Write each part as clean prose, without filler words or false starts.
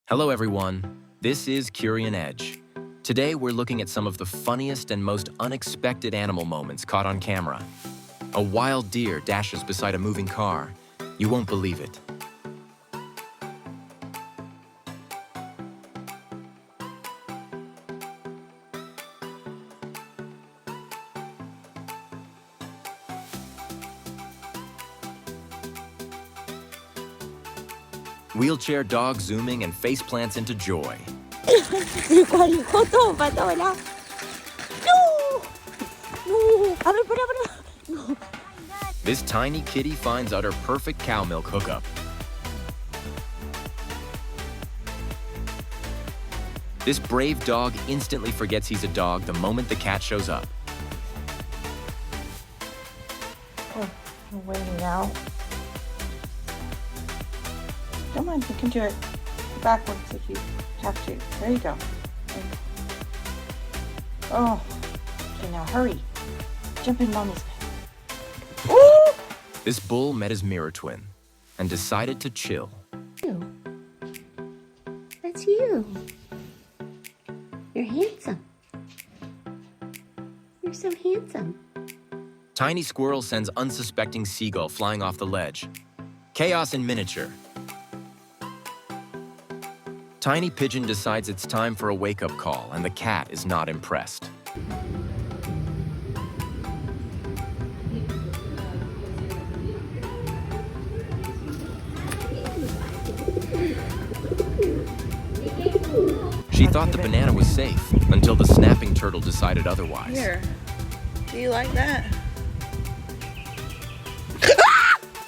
Hello everyone, this is Curian Edge. Today we're looking at some of the funniest and most unexpected animal moments caught on camera. A wild deer dashes beside a moving car. You won't believe it. Wheelchair dog zooming and face plants into joy. This tiny kitty finds utter perfect cow milk hookup. This brave dog instantly forgets he's a dog the moment the cat shows up. Oh, I'm waiting now. Come on, you can do it backwards if you have to. There you go. There you go. Oh, okay, now hurry. Jump in mommy's bed. Ooh! This bull met his mirror twin and decided to chill. That's you. You're handsome. You're so handsome. Tiny squirrel sends unsuspecting seagull flying off the ledge. Chaos in miniature. Tiny pigeon decides it's time for a wake-up call, and the cat is not impressed. She thought the banana was safe until the snapping turtle decided otherwise. Here. Do you like that?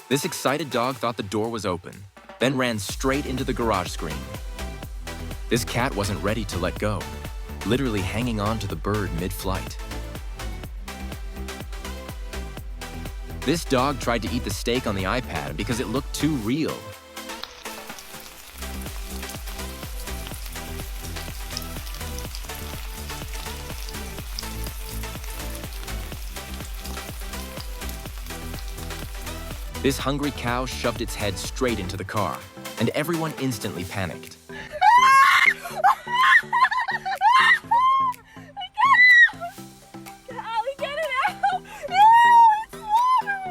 This excited dog thought the door was open, then ran straight into the garage screen. This cat wasn't ready to let go, literally hanging on to the bird mid-flight. This dog tried to eat the steak on the iPad because it looked too real. This hungry cow shoved its head straight into the car, and everyone instantly panicked.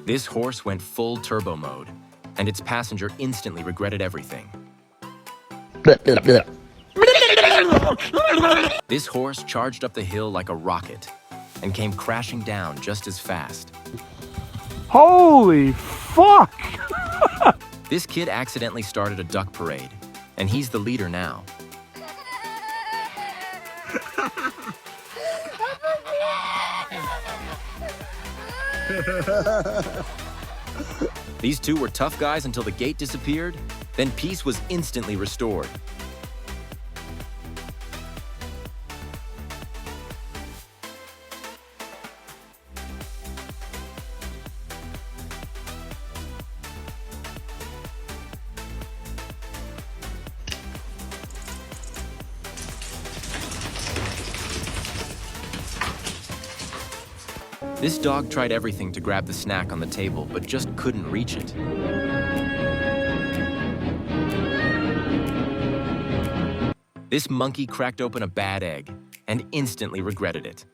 This horse went full turbo mode, and its passenger instantly regretted everything. This horse charged up the hill like a rocket and came crashing down just as fast. Holy fuck! This kid accidentally started a duck parade, and he's the leader now. These two were tough guys until the gate disappeared, then peace was instantly restored. This dog tried everything to grab the snack on the table, but just couldn't reach it. This monkey cracked open a bad egg and instantly regretted it.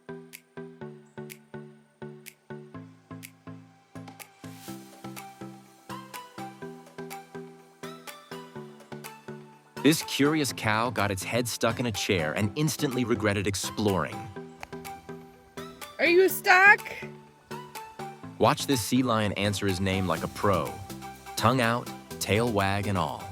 This curious cow got its head stuck in a chair and instantly regretted exploring. Are you stuck? Watch this sea lion answer his name like a pro. Tongue out, tail wag and all.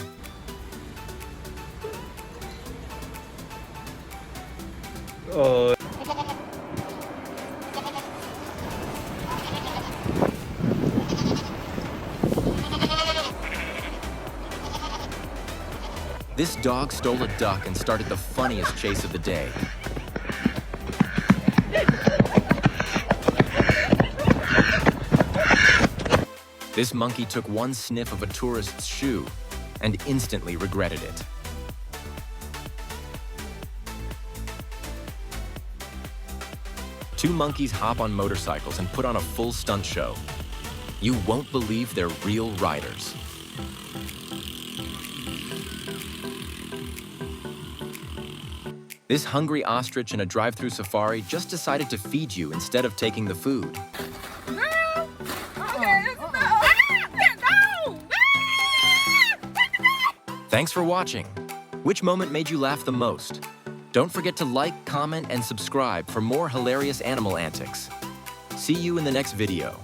This dog stole a duck and started the funniest chase of the day. This monkey took one sniff of a tourist's shoe and instantly regretted it. Two monkeys hop on motorcycles and put on a full stunt show. You won't believe they're real riders. This hungry ostrich in a drive-through safari just decided to feed you instead of taking the food. Thanks for watching. Which moment made you laugh the most? Don't forget to like, comment, and subscribe for more hilarious animal antics. See you in the next video.